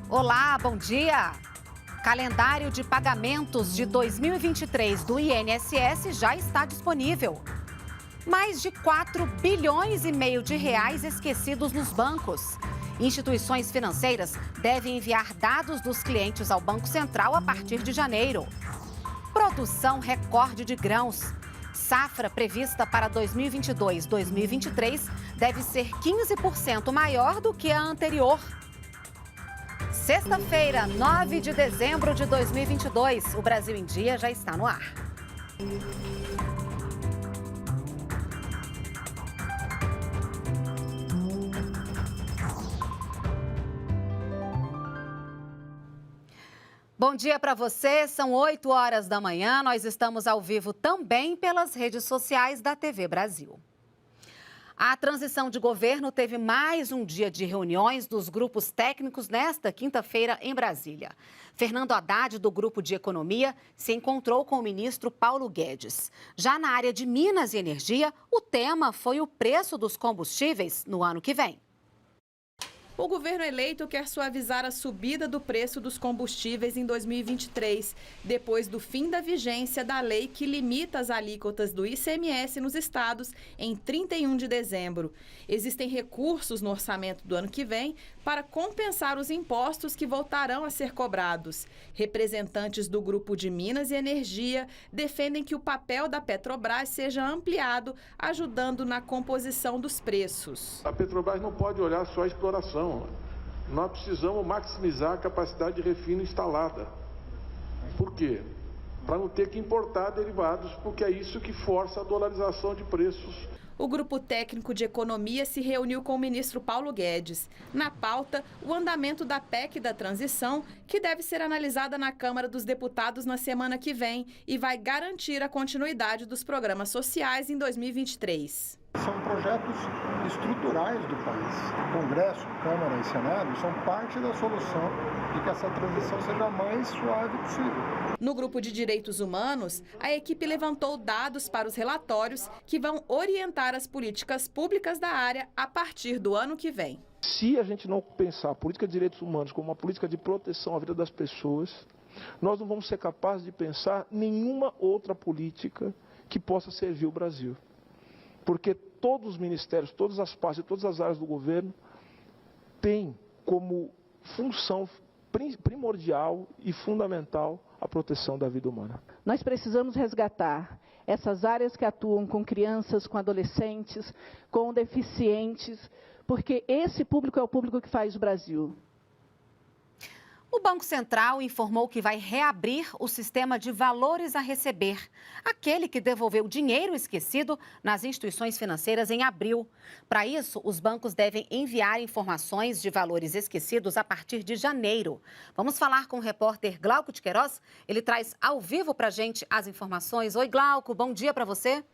Olá, bom dia! Calendário de pagamentos de 2023 do INSS já está disponível. Mais de 4 bilhões e meio de reais esquecidos nos bancos. Instituições financeiras devem enviar dados dos clientes ao Banco Central a partir de janeiro. Produção recorde de grãos. Safra prevista para 2022-2023 deve ser 15% maior do que a anterior. Sexta-feira, 9 de dezembro de 2022, o Brasil em Dia já está no ar. Bom dia para você, são 8 horas da manhã, nós estamos ao vivo também pelas redes sociais da TV Brasil. A transição de governo teve mais um dia de reuniões dos grupos técnicos nesta quinta-feira em Brasília. Fernando Haddad, do Grupo de Economia, se encontrou com o ministro Paulo Guedes. Já na área de Minas e Energia, o tema foi o preço dos combustíveis no ano que vem. O governo eleito quer suavizar a subida do preço dos combustíveis em 2023, depois do fim da vigência da lei que limita as alíquotas do ICMS nos estados em 31 de dezembro. Existem recursos no orçamento do ano que vem para compensar os impostos que voltarão a ser cobrados. Representantes do Grupo de Minas e Energia defendem que o papel da Petrobras seja ampliado, ajudando na composição dos preços. A Petrobras não pode olhar só a exploração. Nós precisamos maximizar a capacidade de refino instalada. Por quê? Para não ter que importar derivados, porque é isso que força a dolarização de preços. O Grupo Técnico de Economia se reuniu com o ministro Paulo Guedes. Na pauta, o andamento da PEC da transição, que deve ser analisada na Câmara dos Deputados na semana que vem e vai garantir a continuidade dos programas sociais em 2023. São projetos estruturais do país. Congresso, Câmara e Senado são parte da solução e que essa transição seja a mais suave possível. No grupo de direitos humanos, a equipe levantou dados para os relatórios que vão orientar as políticas públicas da área a partir do ano que vem. Se a gente não pensar a política de direitos humanos como uma política de proteção à vida das pessoas, nós não vamos ser capazes de pensar nenhuma outra política que possa servir o Brasil. Porque todos os ministérios, todas as partes, todas as áreas do governo têm como função primordial e fundamental a proteção da vida humana. Nós precisamos resgatar essas áreas que atuam com crianças, com adolescentes, com deficientes, porque esse público é o público que faz o Brasil. O Banco Central informou que vai reabrir o sistema de valores a receber, aquele que devolveu dinheiro esquecido nas instituições financeiras em abril. Para isso, os bancos devem enviar informações de valores esquecidos a partir de janeiro. Vamos falar com o repórter Glauco de Queiroz. Ele traz ao vivo para a gente as informações. Oi, Glauco, bom dia para você.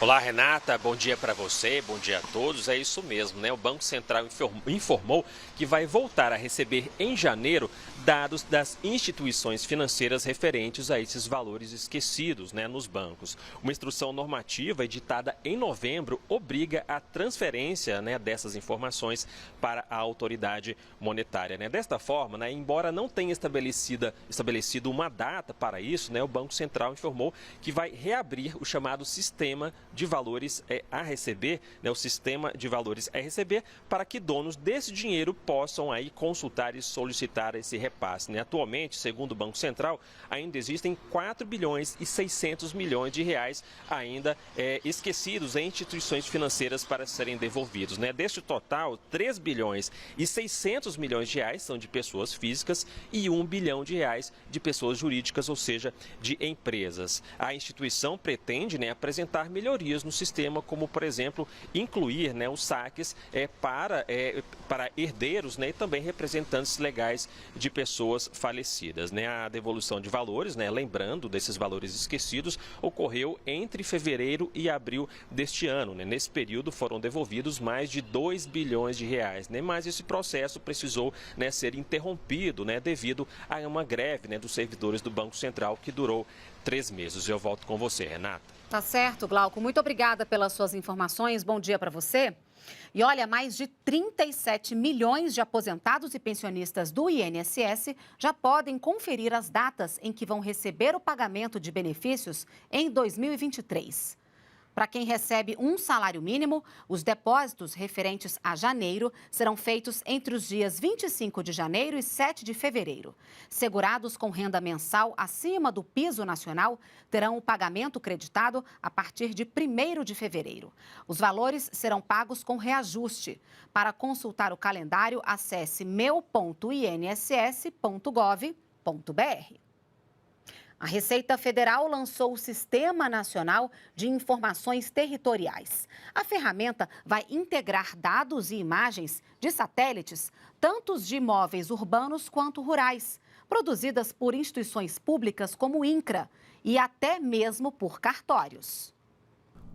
Olá, Renata, bom dia para você, bom dia a todos. É isso mesmo, né? O Banco Central informou que vai voltar a receber em janeiro dados das instituições financeiras referentes a esses valores esquecidos, né, nos bancos. Uma instrução normativa editada em novembro obriga a transferência, né, dessas informações para a autoridade monetária, né? Desta forma, né, embora não tenha estabelecido uma data para isso, né, o Banco Central informou que vai reabrir o chamado sistema de valores a receber, né, o sistema de valores a receber, para que donos desse dinheiro possam aí consultar e solicitar esse repasse, né? Atualmente, segundo o Banco Central, ainda existem 4 bilhões e 600 milhões de reais ainda esquecidos em instituições financeiras para serem devolvidos, né? Deste total, 3 bilhões e 600 milhões de reais são de pessoas físicas e 1 bilhão de reais de pessoas jurídicas, ou seja, de empresas. A instituição pretende, né, apresentar melhorias no sistema, como, por exemplo, incluir, né, os saques para herdeiros, né, e também representantes legais de pessoas falecidas, né? A devolução de valores, né, lembrando desses valores esquecidos, ocorreu entre fevereiro e abril deste ano, né? Nesse período foram devolvidos mais de 2 bilhões de reais, né? Mas esse processo precisou, né, ser interrompido, né, devido a uma greve, né, dos servidores do Banco Central que durou 3 meses. Eu volto com você, Renata. Tá certo, Glauco. Muito obrigada pelas suas informações. Bom dia para você. E olha, mais de 37 milhões de aposentados e pensionistas do INSS já podem conferir as datas em que vão receber o pagamento de benefícios em 2023. Para quem recebe um salário mínimo, os depósitos referentes a janeiro serão feitos entre os dias 25 de janeiro e 7 de fevereiro. Segurados com renda mensal acima do piso nacional terão o pagamento creditado a partir de 1º de fevereiro. Os valores serão pagos com reajuste. Para consultar o calendário, acesse meu.inss.gov.br. A Receita Federal lançou o Sistema Nacional de Informações Territoriais. A ferramenta vai integrar dados e imagens de satélites, tanto de imóveis urbanos quanto rurais, produzidas por instituições públicas como o INCRA e até mesmo por cartórios.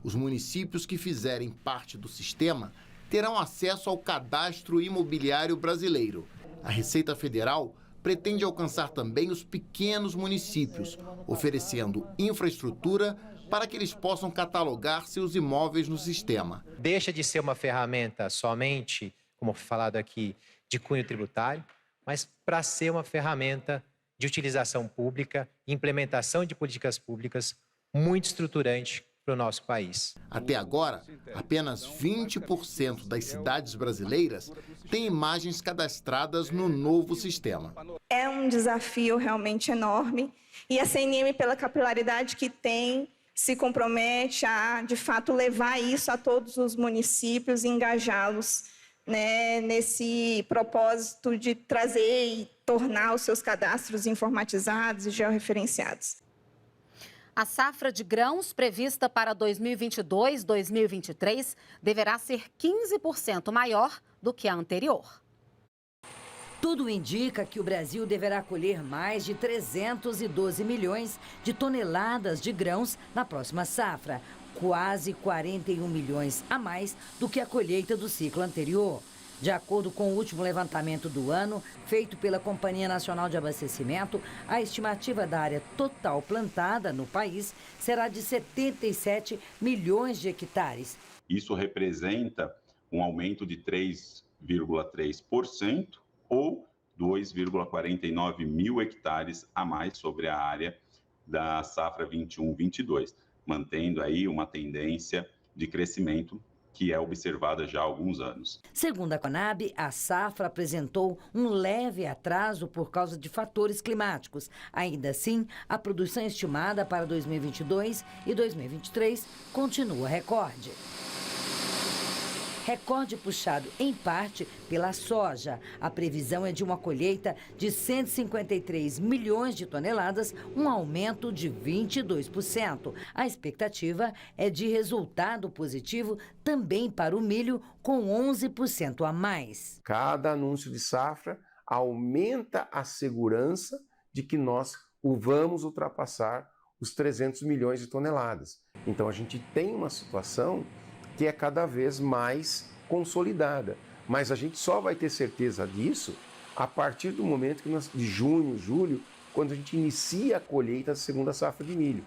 Os municípios que fizerem parte do sistema terão acesso ao Cadastro Imobiliário Brasileiro. A Receita Federal pretende alcançar também os pequenos municípios, oferecendo infraestrutura para que eles possam catalogar seus imóveis no sistema. Deixa de ser uma ferramenta somente, como foi falado aqui, de cunho tributário, mas para ser uma ferramenta de utilização pública, implementação de políticas públicas muito estruturante para o nosso país. Até agora, apenas 20% das cidades brasileiras têm imagens cadastradas no novo sistema. É um desafio realmente enorme e a CNM, pela capilaridade que tem, se compromete a, de fato, levar isso a todos os municípios e engajá-los, né, nesse propósito de trazer e tornar os seus cadastros informatizados e georreferenciados. A safra de grãos prevista para 2022-2023 deverá ser 15% maior do que a anterior. Tudo indica que o Brasil deverá colher mais de 312 milhões de toneladas de grãos na próxima safra, quase 41 milhões a mais do que a colheita do ciclo anterior. De acordo com o último levantamento do ano, feito pela Companhia Nacional de Abastecimento, a estimativa da área total plantada no país será de 77 milhões de hectares. Isso representa um aumento de 3,3% ou 2,49 mil hectares a mais sobre a área da safra 21-22, mantendo aí uma tendência de crescimento que é observada já há alguns anos. Segundo a Conab, a safra apresentou um leve atraso por causa de fatores climáticos. Ainda assim, a produção estimada para 2022 e 2023 continua recorde. Recorde puxado, em parte, pela soja. A previsão é de uma colheita de 153 milhões de toneladas, um aumento de 22%. A expectativa é de resultado positivo também para o milho, com 11% a mais. Cada anúncio de safra aumenta a segurança de que nós vamos ultrapassar os 300 milhões de toneladas. Então, a gente tem uma situação que é cada vez mais consolidada. Mas a gente só vai ter certeza disso a partir do momento que de junho, julho, quando a gente inicia a colheita da segunda safra de milho.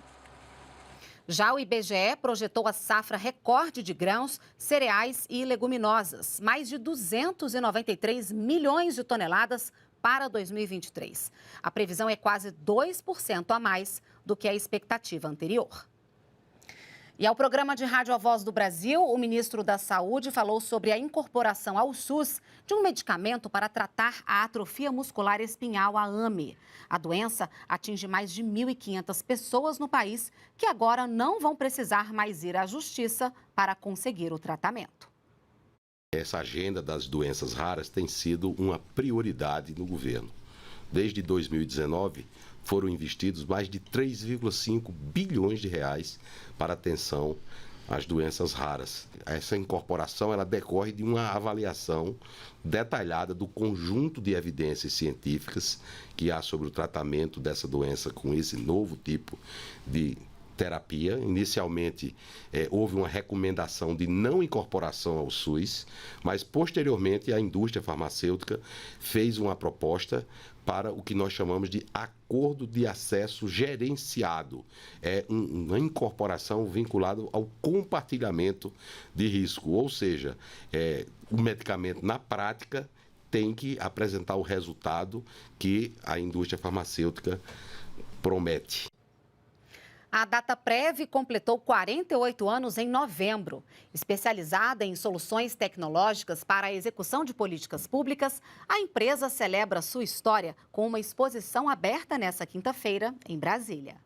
Já o IBGE projetou a safra recorde de grãos, cereais e leguminosas, mais de 293 milhões de toneladas para 2023. A previsão é quase 2% a mais do que a expectativa anterior. E ao programa de rádio A Voz do Brasil, o ministro da Saúde falou sobre a incorporação ao SUS de um medicamento para tratar a atrofia muscular espinhal, a AME. A doença atinge mais de 1.500 pessoas no país que agora não vão precisar mais ir à justiça para conseguir o tratamento. Essa agenda das doenças raras tem sido uma prioridade no governo. Desde 2019, foram investidos mais de 3,5 bilhões de reais para atenção às doenças raras. Essa incorporação ela decorre de uma avaliação detalhada do conjunto de evidências científicas que há sobre o tratamento dessa doença com esse novo tipo de terapia. Inicialmente, houve uma recomendação de não incorporação ao SUS, mas posteriormente a indústria farmacêutica fez uma proposta para o que nós chamamos de acordo de acesso gerenciado. É uma incorporação vinculada ao compartilhamento de risco, ou seja, o medicamento na prática tem que apresentar o resultado que a indústria farmacêutica promete. A Dataprev completou 48 anos em novembro. Especializada em soluções tecnológicas para a execução de políticas públicas, a empresa celebra sua história com uma exposição aberta nesta quinta-feira, em Brasília.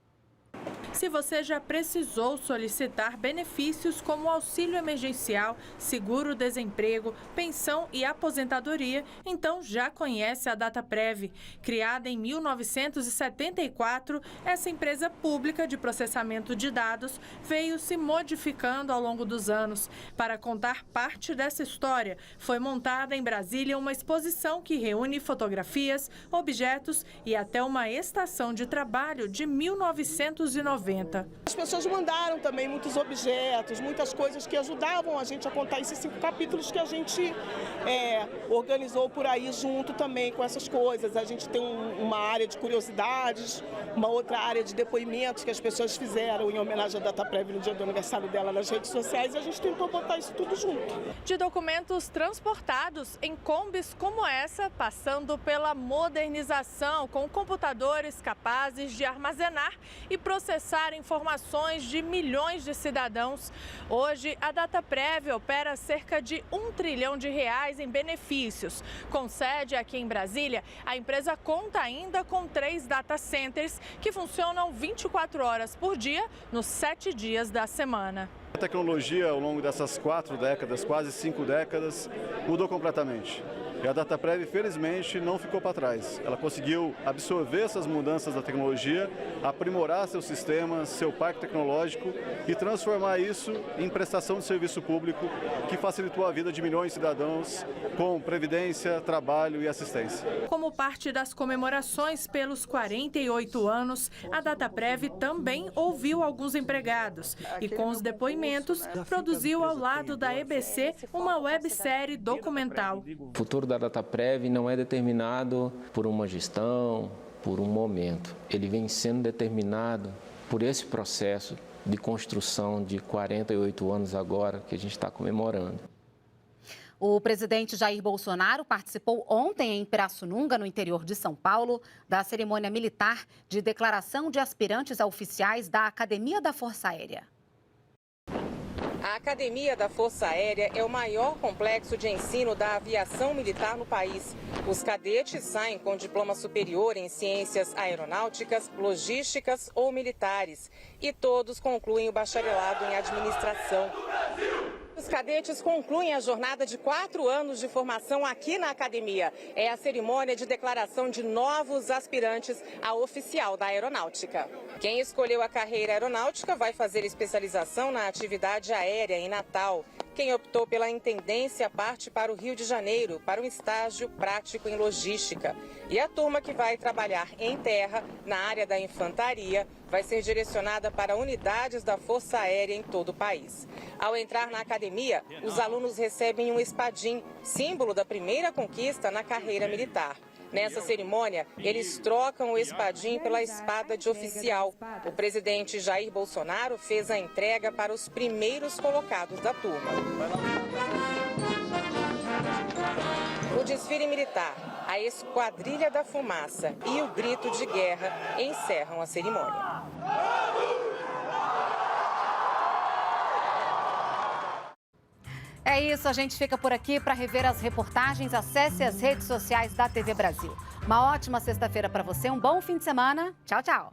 Se você já precisou solicitar benefícios como auxílio emergencial, seguro-desemprego, pensão e aposentadoria, então já conhece a Dataprev. Criada em 1974, essa empresa pública de processamento de dados veio se modificando ao longo dos anos. Para contar parte dessa história, foi montada em Brasília uma exposição que reúne fotografias, objetos e até uma estação de trabalho de 1990. As pessoas mandaram também muitos objetos, muitas coisas que ajudavam a gente a contar esses 5 capítulos que a gente organizou por aí junto também com essas coisas. A gente tem uma área de curiosidades, uma outra área de depoimentos que as pessoas fizeram em homenagem à Dataprev no dia do aniversário dela nas redes sociais, e a gente tentou botar isso tudo junto. De documentos transportados em combis como essa, passando pela modernização com computadores capazes de armazenar e processar informações de milhões de cidadãos. Hoje, a Dataprev opera cerca de R$1 trilhão em benefícios. Com sede aqui em Brasília, a empresa conta ainda com 3 data centers que funcionam 24 horas por dia, nos 7 dias da semana. A tecnologia, ao longo dessas 4 décadas, quase 5 décadas, mudou completamente. E a Dataprev, felizmente, não ficou para trás. Ela conseguiu absorver essas mudanças da tecnologia, aprimorar seus sistemas, seu parque tecnológico e transformar isso em prestação de serviço público que facilitou a vida de milhões de cidadãos com previdência, trabalho e assistência. Como parte das comemorações pelos 48 anos, a Dataprev também ouviu alguns empregados e, com os depoimentos, produziu ao lado da EBC uma websérie documental. O futuro da Dataprev não é determinado por uma gestão, por um momento. Ele vem sendo determinado por esse processo de construção de 48 anos agora que a gente está comemorando. O presidente Jair Bolsonaro participou ontem em Pirassununga, no interior de São Paulo, da cerimônia militar de declaração de aspirantes a oficiais da Academia da Força Aérea. A Academia da Força Aérea é o maior complexo de ensino da aviação militar no país. Os cadetes saem com diploma superior em ciências aeronáuticas, logísticas ou militares. E todos concluem o bacharelado em administração. Os cadetes concluem a jornada de 4 anos de formação aqui na academia. É a cerimônia de declaração de novos aspirantes a oficial da aeronáutica. Quem escolheu a carreira aeronáutica vai fazer especialização na atividade aérea em Natal. Quem optou pela intendência parte para o Rio de Janeiro, para um estágio prático em logística. E a turma que vai trabalhar em terra, na área da infantaria, vai ser direcionada para unidades da Força Aérea em todo o país. Ao entrar na academia, os alunos recebem um espadim, símbolo da primeira conquista na carreira militar. Nessa cerimônia, eles trocam o espadim pela espada de oficial. O presidente Jair Bolsonaro fez a entrega para os primeiros colocados da turma. O desfile militar, a Esquadrilha da Fumaça e o Grito de Guerra encerram a cerimônia. É isso, a gente fica por aqui. Para rever as reportagens, acesse as redes sociais da TV Brasil. Uma ótima sexta-feira para você, um bom fim de semana. Tchau, tchau.